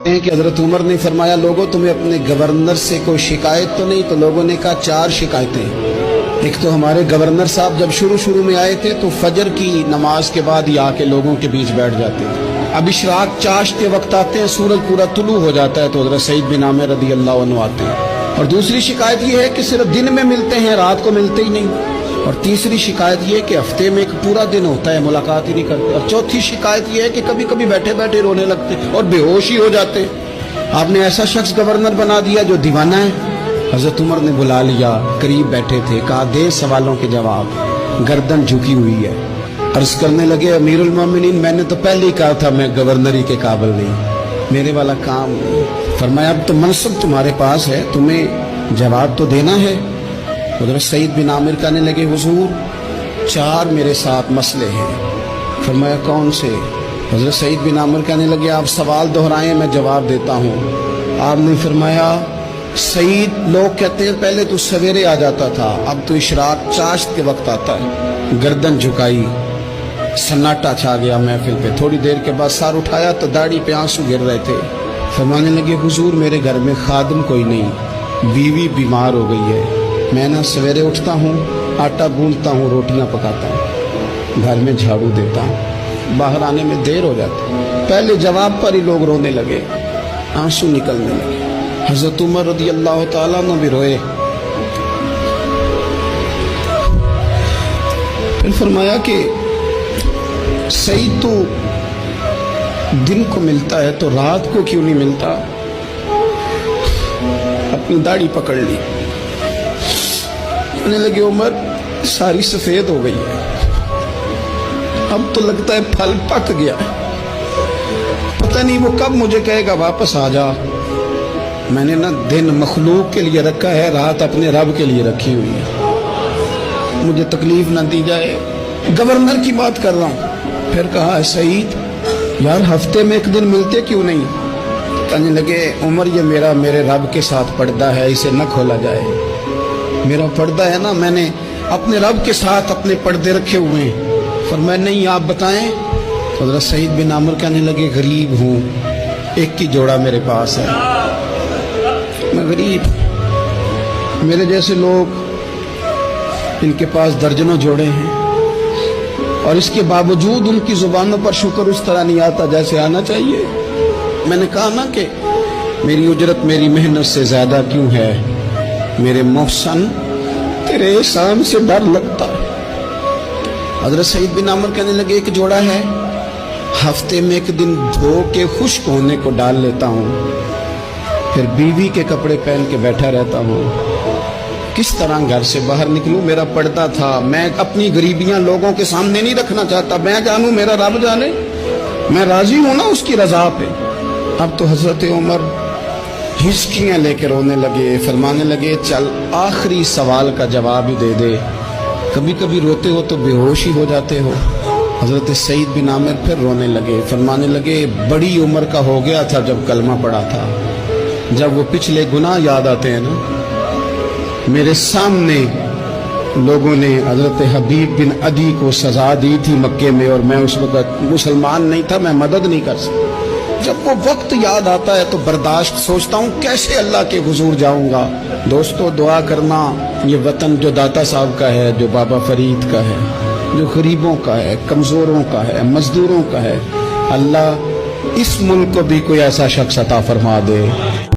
کہ حضرت عمر نے فرمایا لوگوں تمہیں اپنے گورنر سے کوئی شکایت تو نہیں؟ تو لوگوں نے کہا 4 شکایتیں۔ ایک تو ہمارے گورنر صاحب جب شروع میں آئے تھے تو فجر کی نماز کے بعد ہی آ کے لوگوں کے بیچ بیٹھ جاتے تھے۔ اب اشراق چاش کے وقت آتے ہیں، سورج پورا طلوع ہو جاتا ہے تو حضرت سعید بن عامر رضی اللہ عنہ آتے ہیں۔ اور دوسری شکایت یہ ہے کہ صرف دن میں ملتے ہیں، رات کو ملتے ہی نہیں۔ اور تیسری شکایت یہ ہے کہ ہفتے میں ایک پورا دن ہوتا ہے ملاقات ہی نہیں کرتے۔ اور چوتھی شکایت یہ ہے کہ کبھی کبھی بیٹھے بیٹھے رونے لگتے اور بے ہوش ہی ہو جاتے۔ آپ نے ایسا شخص گورنر بنا دیا جو دیوانہ ہے۔ حضرت عمر نے بلا لیا، قریب بیٹھے تھے، کہا دے سوالوں کے جواب۔ گردن جھکی ہوئی ہے، عرض کرنے لگے امیر المومنین میں نے تو پہلے ہی کہا تھا میں گورنری کے قابل نہیں، میرے والا کام نہیں۔ فرمایا اب تو منصب تمہارے پاس ہے، تمہیں جواب تو دینا ہے۔ حضرت سعید بن عامر کہنے لگے حضور 4 میرے ساتھ مسئلے ہیں۔ فرمایا کون سے؟ حضرت سعید بن عامر کہنے لگے آپ سوال دہرائیں میں جواب دیتا ہوں۔ آپ نے فرمایا سعید لوگ کہتے ہیں پہلے تو سویرے آ جاتا تھا، اب تو اشراق چاشت کے وقت آتا ہے۔ گردن جھکائی، سناٹا چھا گیا محفل پہ۔ تھوڑی دیر کے بعد سر اٹھایا تو داڑھی پہ آنسو گر رہے تھے۔ فرمانے لگے حضور میرے گھر میں خادم کوئی نہیں، بیوی بیمار ہو گئی ہے، میں نہ سویرے اٹھتا ہوں، آٹا گوندتا ہوں، روٹیاں پکاتا ہوں، گھر میں جھاڑو دیتا ہوں، باہر آنے میں دیر ہو جاتی۔ پہلے جواب پر ہی لوگ رونے لگے، آنسو نکلنے لگے۔ حضرت عمر رضی اللہ تعالیٰ عنہ بھی روئے۔ پھر فرمایا کہ سعید تو دن کو ملتا ہے تو رات کو کیوں نہیں ملتا؟ اپنی داڑھی پکڑ لی، کہنے لگے عمر ساری سفید ہو گئی ہے، اب تو لگتا ہے پھل پک گیا ہے، پتہ نہیں وہ کب مجھے کہے گا واپس آ جا۔ میں نے نا دن مخلوق کے لیے رکھا ہے، رات اپنے رب کے لیے رکھی ہوئی ہے، مجھے تکلیف نہ دی جائے۔ گورنر کی بات کر رہا ہوں۔ پھر کہا سعید یار ہفتے میں ایک دن ملتے کیوں نہیں؟ کہنے لگے عمر یہ میرے رب کے ساتھ پردہ ہے، اسے نہ کھولا جائے۔ میرا پردہ ہے نا، میں نے اپنے رب کے ساتھ اپنے پردے رکھے ہوئے ہیں۔ فرمایا نہیں آپ بتائیں۔ حضرت سعید بن عامر کہنے لگے غریب ہوں، ایک ہی جوڑا میرے پاس ہے، میں غریب، میرے جیسے لوگ ان کے پاس درجنوں جوڑے ہیں، اور اس کے باوجود ان کی زبانوں پر شکر اس طرح نہیں آتا جیسے آنا چاہیے۔ میں نے کہا نا کہ میری اجرت میری محنت سے زیادہ کیوں ہے؟ میرے محسن تیرے احسان سے ڈر لگتا ہے۔ حضرت سعید بن عامر کہنے لگے ایک جوڑا ہے، ہفتے میں ایک دن دھو کے خشک ہونے کو ڈال لیتا ہوں، پھر بیوی کے کپڑے پہن کے بیٹھا رہتا ہوں۔ کس طرح گھر سے باہر نکلوں؟ میرا پردہ تھا، میں اپنی غریبیاں لوگوں کے سامنے نہیں رکھنا چاہتا، میں جانوں میرا رب جانے، میں راضی ہوں نا اس کی رضا پہ۔ اب تو حضرت عمر ہچکیاں لے کے رونے لگے، فرمانے لگے چل آخری سوال کا جواب ہی دے دے، کبھی کبھی روتے ہو تو بے ہوش ہی ہو جاتے ہو۔ حضرت سعید بن عامر پھر رونے لگے، فرمانے لگے بڑی عمر کا ہو گیا تھا جب کلمہ پڑھا تھا، جب وہ پچھلے گناہ یاد آتے ہیں نا۔ میرے سامنے لوگوں نے حضرت حبیب بن عدی کو سزا دی تھی مکے میں، اور میں اس وقت مسلمان نہیں تھا، میں مدد نہیں کر سکتا۔ جب وہ وقت یاد آتا ہے تو برداشت سوچتا ہوں کیسے اللہ کے حضور جاؤں گا۔ دوستو دعا کرنا، یہ وطن جو داتا صاحب کا ہے، جو بابا فرید کا ہے، جو غریبوں کا ہے، کمزوروں کا ہے، مزدوروں کا ہے، اللہ اس ملک کو بھی کوئی ایسا شخص عطا فرما دے